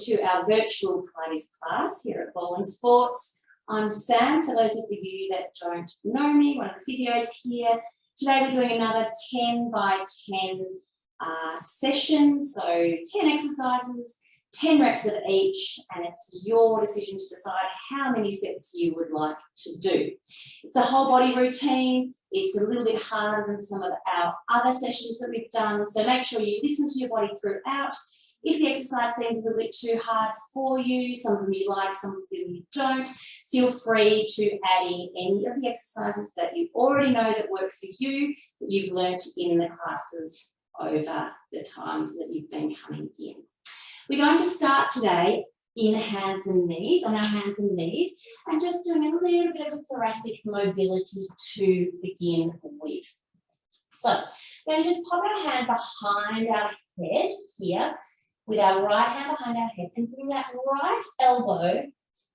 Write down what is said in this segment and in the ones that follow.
to our virtual Pilates class here at Ball and Sports. I'm Sam, for those of you that don't know me, one of the physios here. Today we're doing another 10 by 10 session, so 10 exercises, 10 reps of each, and it's your decision to decide how many sets you would like to do. It's a whole body routine. It's a little bit harder than some of our other sessions that we've done, so make sure you listen to your body throughout. If the exercise seems a little bit too hard for you, some of them you like, some of them you don't, feel free to add in any of the exercises that you already know that work for you, that you've learnt in the classes over the times that you've been coming in. We're going to start today in hands and knees, on our hands and knees, and just doing a little bit of a thoracic mobility to begin with. So we're going to just pop our hand behind our head here, with our right hand behind our head, and bring that right elbow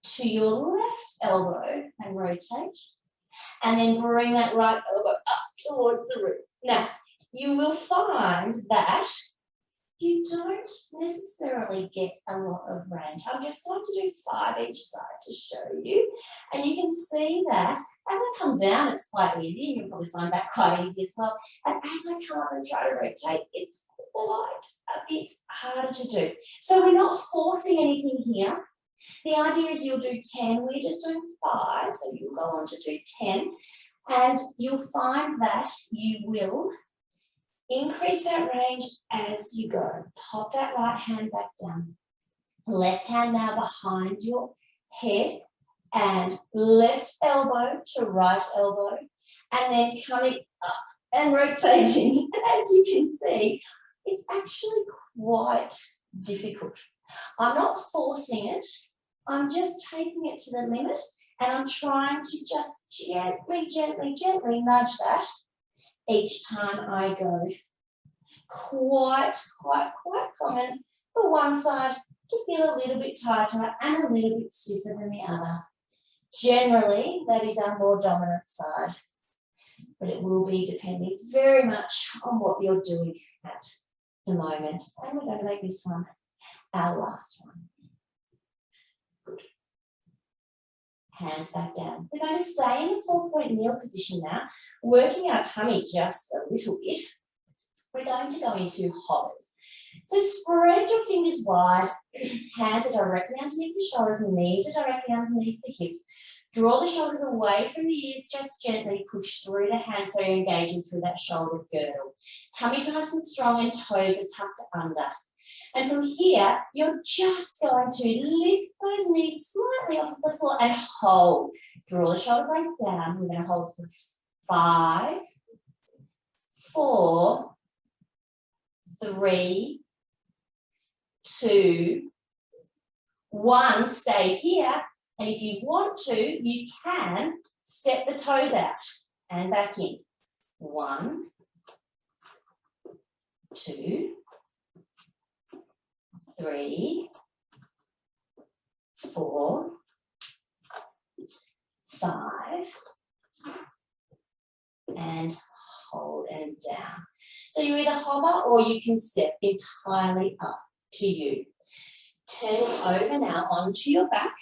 to your left elbow and rotate. And then bring that right elbow up towards the roof. Now, you will find that you don't necessarily get a lot of range. I'm just going to do 5 each side to show you. And you can see that as I come down, it's quite easy. You'll probably find that quite easy as well. And as I come up and try to rotate, it's quite a bit harder to do. So we're not forcing anything here. The idea is you'll do 10. We're just doing 5. So you'll go on to do 10. And you'll find that you will increase that range as you go. Pop that right hand back down. Left hand now behind your head and left elbow to right elbow. And then coming up and rotating. And as you can see, it's actually quite difficult. I'm not forcing it. I'm just taking it to the limit and I'm trying to just gently, gently, gently nudge that each time I go. Quite common for one side to feel a little bit tighter and a little bit stiffer than the other. Generally, that is our more dominant side, but it will be depending very much on what you're doing at the moment. And we're going to make this one our last one. Good. Hands back down. We're going to stay in the 4-point kneel position now, working our tummy just a little bit. We're going to go into hovers. So spread your fingers wide, hands are directly underneath the shoulders, and knees are directly underneath the hips. Draw the shoulders away from the ears, just gently push through the hands so you're engaging through that shoulder girdle. Tummy's nice and strong and toes are tucked under. And from here, you're just going to lift those knees slightly off of the floor and hold. Draw the shoulder blades down. We're going to hold for 5, 4, 3, 2, 1. Stay here. And if you want to, you can step the toes out and back in. 1, 2, 3, 4, 5, and hold and down. So you either hover or you can step entirely up to you. Turning over now onto your back.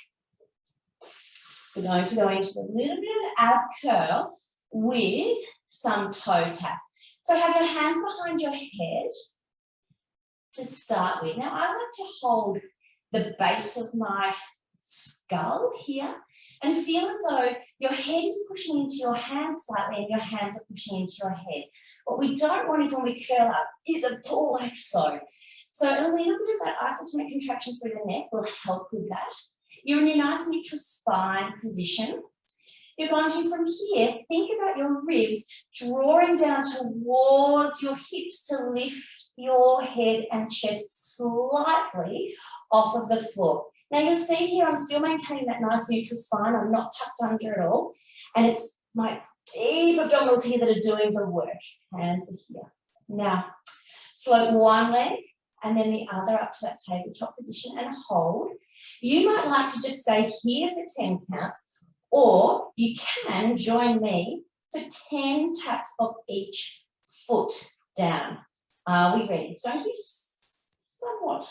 We're going to go into a little bit of ab curl with some toe taps. So have your hands behind your head to start with. Now I like to hold the base of my skull here and feel as though your head is pushing into your hands slightly and your hands are pushing into your head. What we don't want is when we curl up is a pull like so. So a little bit of that isotonic contraction through the neck will help with that. You're in your nice neutral spine position. You're going to, from here, think about your ribs drawing down towards your hips to lift your head and chest slightly off of the floor. Now you'll see here I'm still maintaining that nice neutral spine. I'm not tucked under at all. And it's my deep abdominals here that are doing the work. Hands are here. Now, float one leg and then the other up to that tabletop position and hold. You might like to just stay here for 10 counts, or you can join me for 10 taps of each foot down. Are we ready? It's going to be somewhat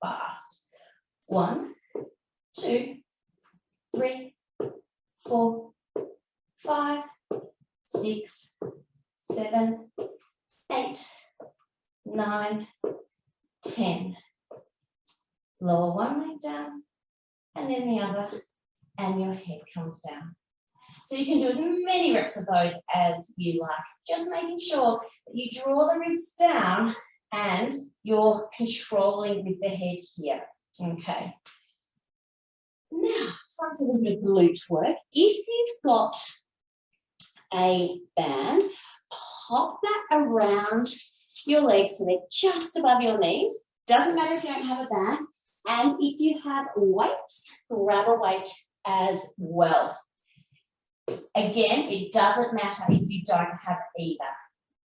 fast. 1, 2, 3, 4, 5, 6, 7, 8, 9, 10. Lower one leg down, and then the other, and your head comes down. So you can do as many reps of those as you like, just making sure that you draw the ribs down and you're controlling with the head here. Okay. Now, time for a little bit of glute work. If you've got a band, pop that around your legs so they're just above your knees. Doesn't matter if you don't have a band. And if you have weights, grab a weight as well. Again, it doesn't matter if you don't have either.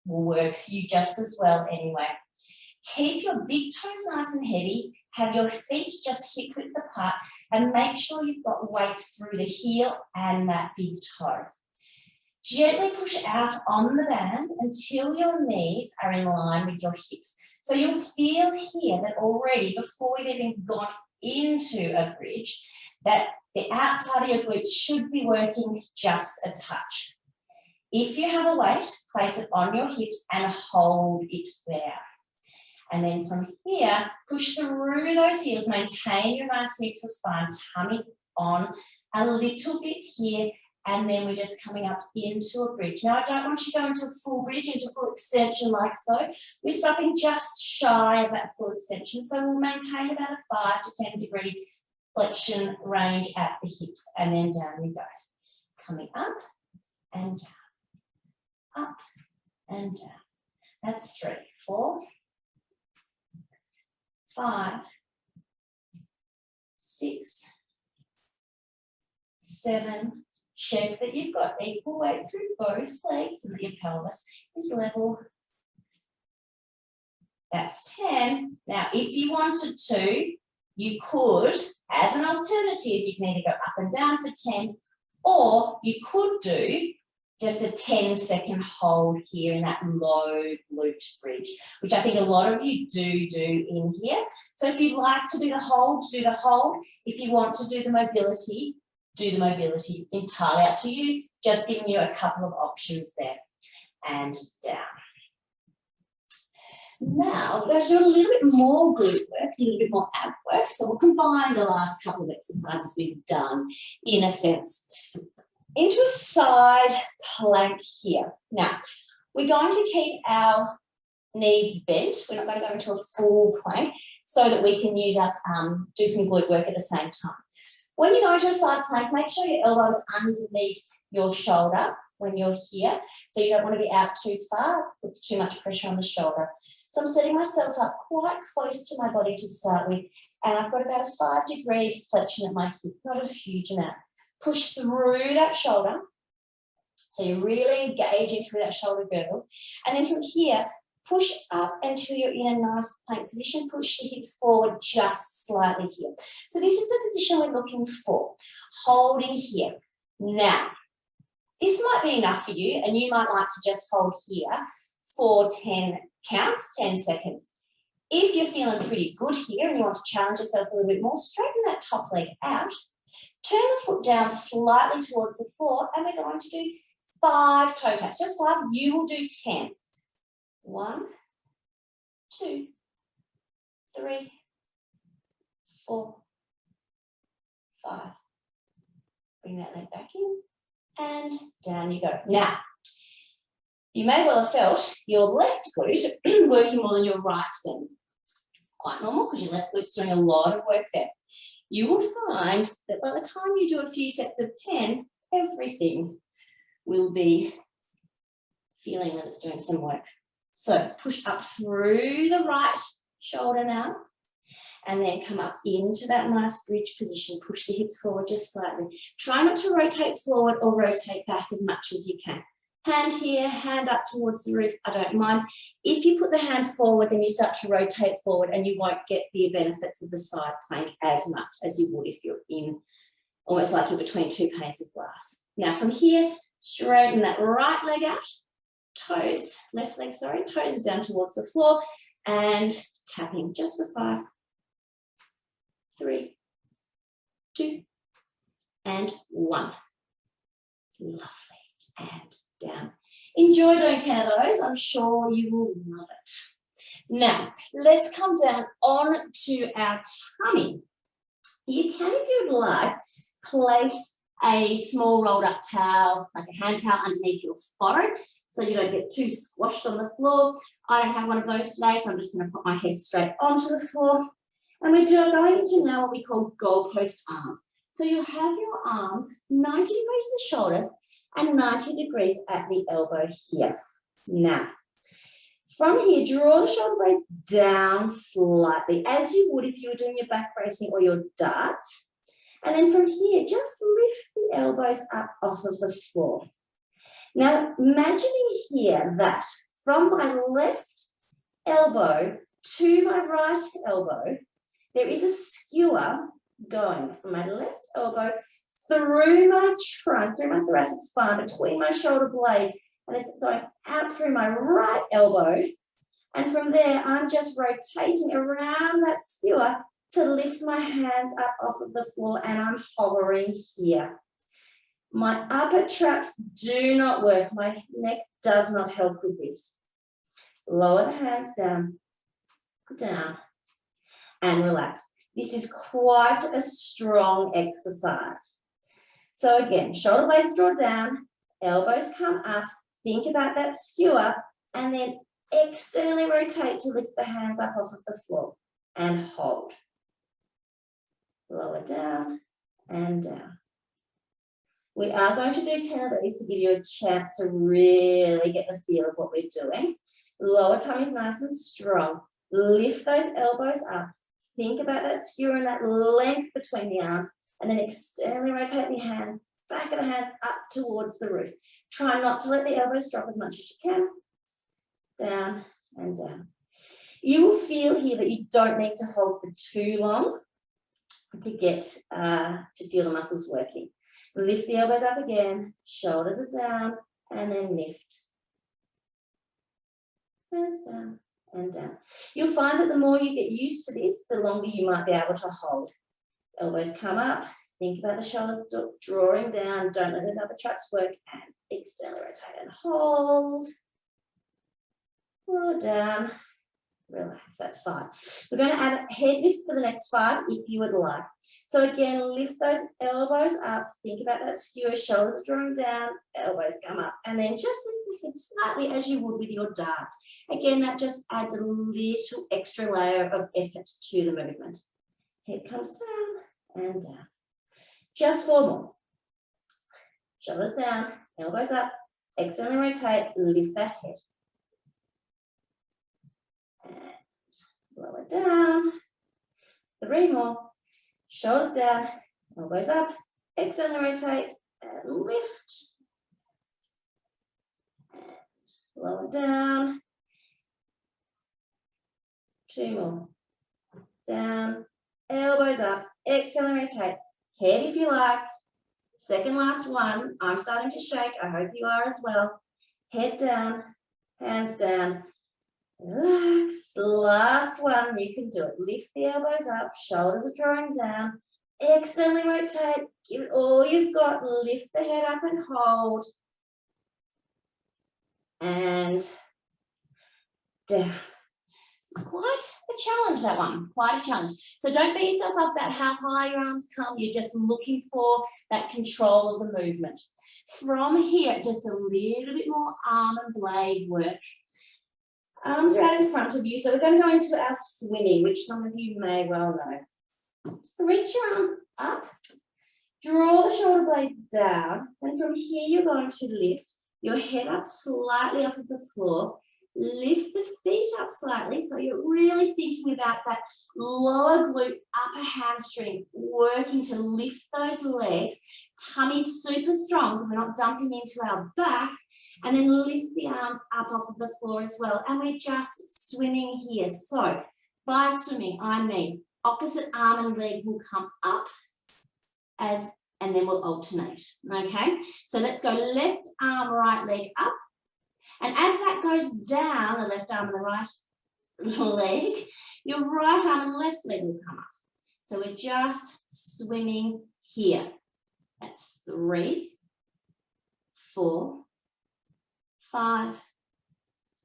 Will work you just as well anyway. Keep your big toes nice and heavy. Have your feet just hip width apart and make sure you've got weight through the heel and that big toe. Gently push out on the band until your knees are in line with your hips. So you'll feel here that already, before we've even gone into a bridge, that the outside of your glutes should be working just a touch. If you have a weight, place it on your hips and hold it there. And then from here, push through those heels, maintain your nice neutral spine, tummy on a little bit here, and then we're just coming up into a bridge. Now, I don't want you to go into a full bridge, into full extension like so. We're stopping just shy of that full extension, so we'll maintain about a 5 to 10 degree flexion range at the hips, and then down we go. Coming up and down, up and down. That's 3, 4, 5, 6, 7. Check that you've got equal weight through both legs and that your pelvis is level. That's 10. Now, if you wanted to, you could, as an alternative, you can either go up and down for 10, or you could do just a 10-second hold here in that low glute bridge, which I think a lot of you do in here. So if you'd like to do the hold, do the hold. If you want to do the mobility, do the mobility. Entirely up to you. Just giving you a couple of options there. And down. Now, we're going to do a little bit more glute work, a little bit more ab work. So we'll combine the last couple of exercises we've done, in a sense, into a side plank here. Now, we're going to keep our knees bent. We're not going to go into a full plank so that we can use up, do some glute work at the same time. When you go into a side plank, make sure your elbow's underneath your shoulder when you're here. So you don't want to be out too far, puts too much pressure on the shoulder. So I'm setting myself up quite close to my body to start with, and I've got about a 5 degree flexion at my hip, not a huge amount. Push through that shoulder. So you're really engaging through that shoulder girdle. And then from here, push up until you're in a nice plank position. Push the hips forward just slightly here. So this is the position we're looking for, holding here. Now, this might be enough for you, and you might like to just hold here for 10 counts, 10 seconds. If you're feeling pretty good here and you want to challenge yourself a little bit more, straighten that top leg out, turn the foot down slightly towards the floor, and we're going to do 5 toe taps. Just 5, you will do 10. 1, 2, 3, 4, 5. Bring that leg back in and down you go. Now, you may well have felt your left glute working more than your right then. Quite normal because your left glute's doing a lot of work there. You will find that by the time you do a few sets of 10, everything will be feeling that it's doing some work. So push up through the right shoulder now, and then come up into that nice bridge position. Push the hips forward just slightly. Try not to rotate forward or rotate back as much as you can. Hand here, hand up towards the roof, I don't mind. If you put the hand forward, then you start to rotate forward and you won't get the benefits of the side plank as much as you would if you're in, almost like you're between 2 panes of glass. Now from here, straighten that right leg out. Toes, left leg, sorry, toes are down towards the floor and tapping just for 5, 3, 2, and 1. Lovely. And down. Enjoy doing 10 of those. I'm sure you will love it. Now, let's come down on to our tummy. You can, if you would like, place a small rolled up towel, like a hand towel, underneath your forehead so you don't get too squashed on the floor. I don't have one of those today, so I'm just going to put my head straight onto the floor. And we're going into now what we call goalpost arms. So you'll have your arms 90 degrees to the shoulders and 90 degrees at the elbow here. Now, from here, draw the shoulder blades down slightly, as you would if you were doing your back bracing or your darts. And then from here, just lift the elbows up off of the floor. Now, imagining here that from my left elbow to my right elbow, there is a skewer going from my left elbow through my trunk, through my thoracic spine, between my shoulder blades, and it's going out through my right elbow. And from there, I'm just rotating around that skewer to lift my hands up off of the floor, and I'm hovering here. My upper tracts do not work. My neck does not help with this. Lower the hands down, down, and relax. This is quite a strong exercise. So again, shoulder blades draw down, elbows come up, think about that skewer, and then externally rotate to lift the hands up off of the floor and hold. Lower down and down. We are going to do 10 of these to give you a chance to really get the feel of what we're doing. Lower tummy's nice and strong. Lift those elbows up. Think about that skewer and that length between the arms, and then externally rotate the hands, back of the hands up towards the roof. Try not to let the elbows drop as much as you can. Down and down. You will feel here that you don't need to hold for too long to get to feel the muscles working. Lift the elbows up again, shoulders are down, and then lift. Hands down and down. You'll find that the more you get used to this, the longer you might be able to hold. Elbows come up, think about the shoulders drawing down, don't let those upper tracts work, and externally rotate and hold. Lower down, relax, that's 5. We're going to add a head lift for the next 5 if you would like. So again, lift those elbows up, think about that skewer, shoulders are drawing down, elbows come up, and then just lift the head slightly as you would with your darts. Again, that just adds a little extra layer of effort to the movement. Head comes down and down. Just 4 more. Shoulders down, elbows up, externally rotate, lift that head. And lower down. 3 more. Shoulders down, elbows up, externally rotate, and lift. And lower down. 2 more. Down, elbows up, externally rotate. Head if you like. Second last one. I'm starting to shake. I hope you are as well. Head down, hands down. Relax. Last one. You can do it. Lift the elbows up. Shoulders are drawing down. Externally rotate. Give it all you've got. Lift the head up and hold. And down. It's quite a challenge, that one. Quite a challenge. So don't beat yourself up about how high your arms come. You're just looking for that control of the movement. From here, just a little bit more arm and blade work. Arms are out in front of you. So we're going to go into our swimming, which some of you may well know. Reach your arms up. Draw the shoulder blades down. And from here, you're going to lift your head up slightly off of the floor. Lift the feet up slightly, so you're really thinking about that lower glute, upper hamstring, working to lift those legs. Tummy super strong because we're not dumping into our back. And then lift the arms up off of the floor as well. And we're just swimming here. So by swimming, I mean opposite arm and leg will come up and then we'll alternate. Okay, so let's go left arm, right leg up. And as that goes down, the left arm and the right leg, your right arm and left leg will come up. So we're just swimming Here, that's 3, 4, 5,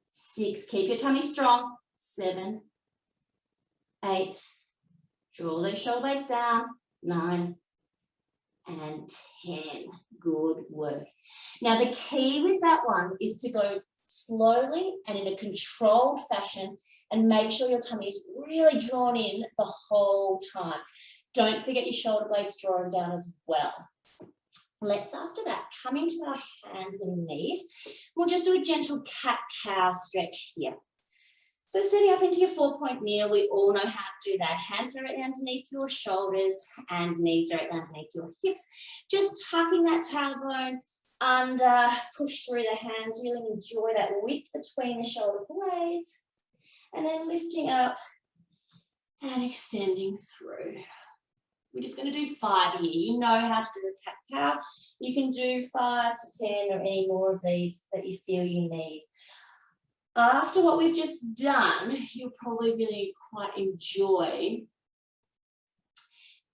6. Keep your tummy strong. 7, 8. Draw those shoulder blades down. 9 and 10. Good work. Now, the key with that one is to go slowly and in a controlled fashion and make sure your tummy is really drawn in the whole time. Don't forget your shoulder blades drawing down as well. Let's, after that, come into our hands and knees. We'll just do a gentle cat-cow stretch here. So setting up into your 4-point kneel, we all know how to do that. Hands directly underneath your shoulders and knees directly underneath your hips. Just tucking that tailbone under, push through the hands, really enjoy that width between the shoulder blades. And then lifting up and extending through. We're just going to do 5 here. You know how to do a cat-cow. You can do 5 to 10 or any more of these that you feel you need. After what we've just done, you'll probably really quite enjoy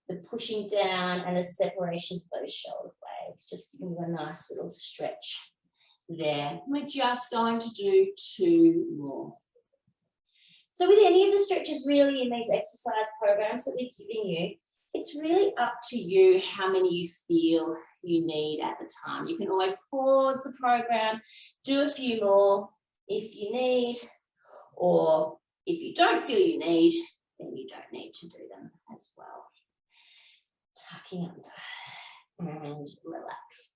the pushing down and the separation of those shoulder blades. Just giving you a nice little stretch there. We're just going to do 2 more. So with any of the stretches really in these exercise programs that we're giving you, it's really up to you how many you feel you need at the time. You can always pause the program, do a few more if you need, or if you don't feel you need, then you don't need to do them as well. Tucking under and relax.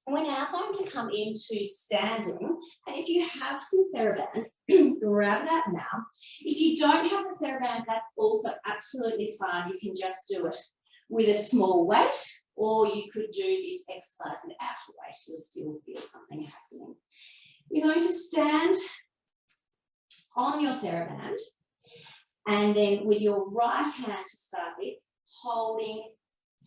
We're now going to come into standing, and if you have some TheraBand, grab that now. If you don't have the TheraBand, that's also absolutely fine. You can just do it with a small weight, or you could do this exercise without a weight. You'll still feel something happening. You're going to stand on your TheraBand, and then with your right hand to start with, holding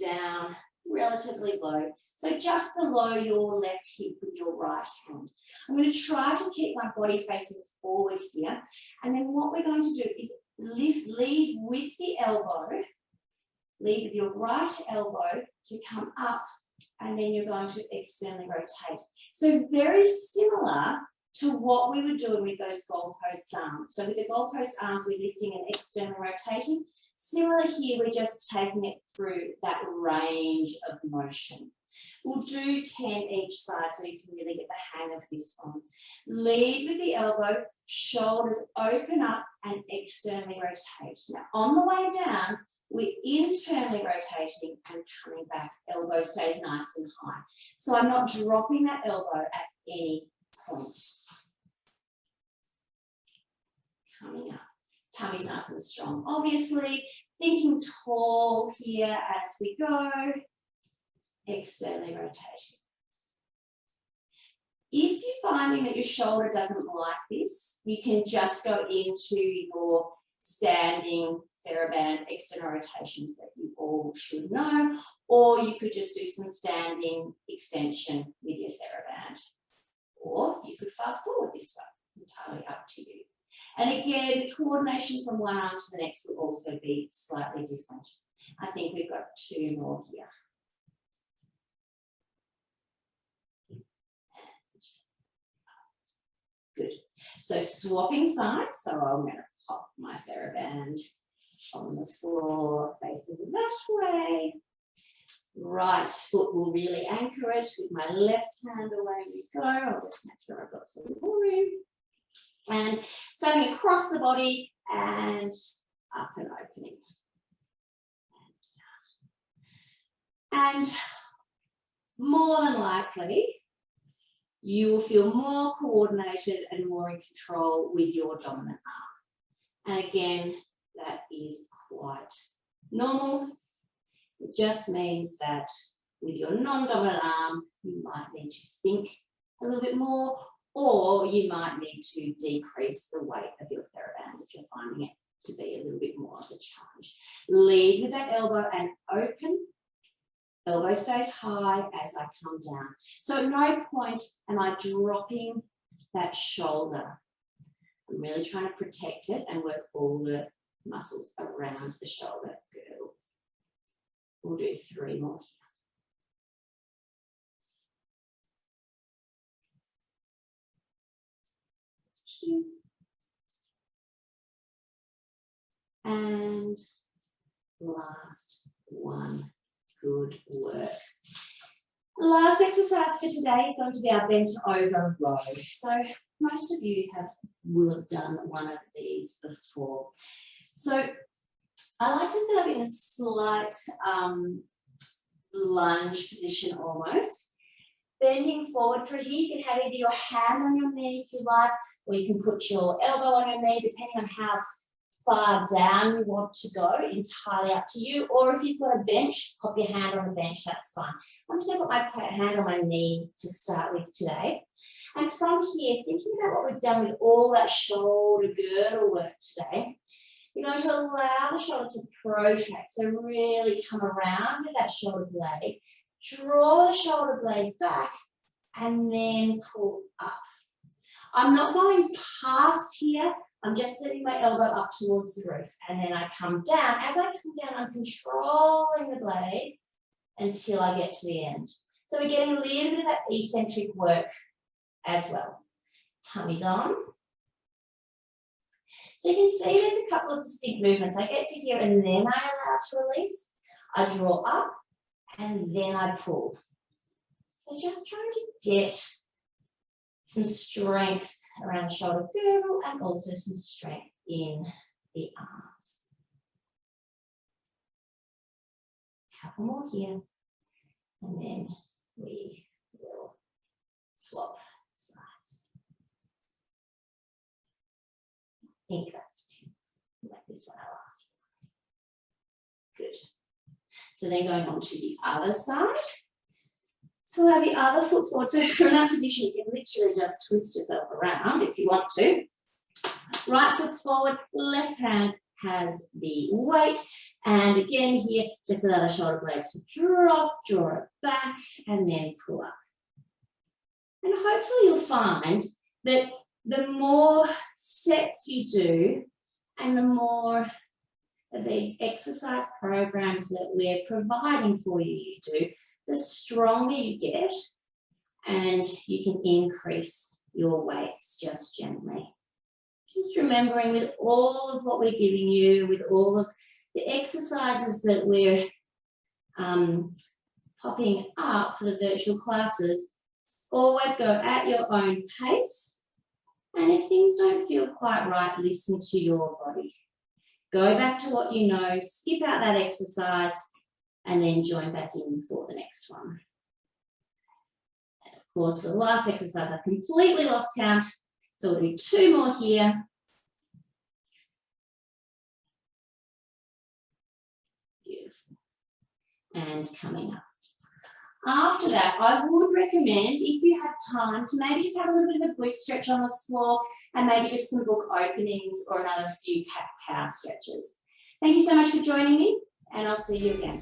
down relatively low. So just below your left hip with your right hand. I'm going to try to keep my body facing forward here. And then what we're going to do is lead with the elbow, lead with your right elbow to come up, and then you're going to externally rotate. So very similar to what we were doing with those goalpost arms. So with the goalpost arms, we're lifting and externally rotating. Similar here, we're just taking it through that range of motion. We'll do 10 each side so you can really get the hang of this one. Lead with the elbow, shoulders open up and externally rotate. Now on the way down, we're internally rotating and coming back. Elbow stays nice and high. So I'm not dropping that elbow at any point. Coming up. Tummy's nice and strong. Obviously, thinking tall here as we go. Externally rotating. If you're finding that your shoulder doesn't like this, you can just go into your standing TheraBand external rotations that you all should know, or you could just do some standing extension with your TheraBand. Or you could fast forward this way, entirely up to you. And again, coordination from one arm to the next will also be slightly different. I think we've got 2 more here. Good. So swapping sides. So I'm going to pop my TheraBand on the floor, facing that way. Right foot will really anchor it with my left hand. Away we go. I'll just make sure I've got some more room. And starting across the body and up and opening. And more than likely, you will feel more coordinated and more in control with your dominant arm. And again, that is quite normal. It just means that with your non-dominant arm, you might need to think a little bit more, or you might need to decrease the weight of your TheraBand if you're finding it to be a little bit more of a challenge. Lead with that elbow and open. Elbow stays high as I come down. So at no point am I dropping that shoulder. I'm really trying to protect it and work all the muscles around the shoulder girdle. We'll do 3 more here. 2. And last one. Good work. Last exercise for today is going to be our bent over row. So most of you will have done one of these before. So I like to set up in a slight lunge position almost. Bending forward for here, you can have either your hand on your knee if you like, or you can put your elbow on your knee depending on how far down you want to go, entirely up to you. Or if you've got a bench, pop your hand on the bench, that's fine. I'm just going to put my hand on my knee to start with today. And from here, thinking about what we've done with all that shoulder girdle work today, you're going to allow the shoulder to protract, so really come around with that shoulder blade, draw the shoulder blade back, and then pull up. I'm not going past here, I'm just setting my elbow up towards the roof, and then I come down. As I come down, I'm controlling the blade until I get to the end. So we're getting a little bit of that eccentric work as well. Tummy's on. So you can see there's a couple of distinct movements. I get to here and then I allow to release. I draw up and then I pull. So just trying to get some strength around the shoulder girdle and also some strength in the arms. A couple more here, and then we will swap sides. I think that's 2. Like this one, I'll ask. Good. So then going on to the other side. So allow the other foot forward. So from that position, you can literally just twist yourself around if you want to. Right foot's forward, left hand has the weight. And again here, just allow the shoulder blades to drop, draw it back, and then pull up. And hopefully you'll find that the more sets you do, and the more of these exercise programs that we're providing for you do, the stronger you get, and you can increase your weights just gently. Just remembering with all of what we're giving you, with all of the exercises that we're popping up for the virtual classes, always go at your own pace. And if things don't feel quite right, listen to your body. Go back to what you know, skip out that exercise, and then join back in for the next one. And of course, for the last exercise, I completely lost count. So we'll do 2 more here. Beautiful. And coming up. After that, I would recommend, if you have time, to maybe just have a little bit of a glute stretch on the floor and maybe just some book openings or another few cat-cow stretches. Thank you so much for joining me, and I'll see you again.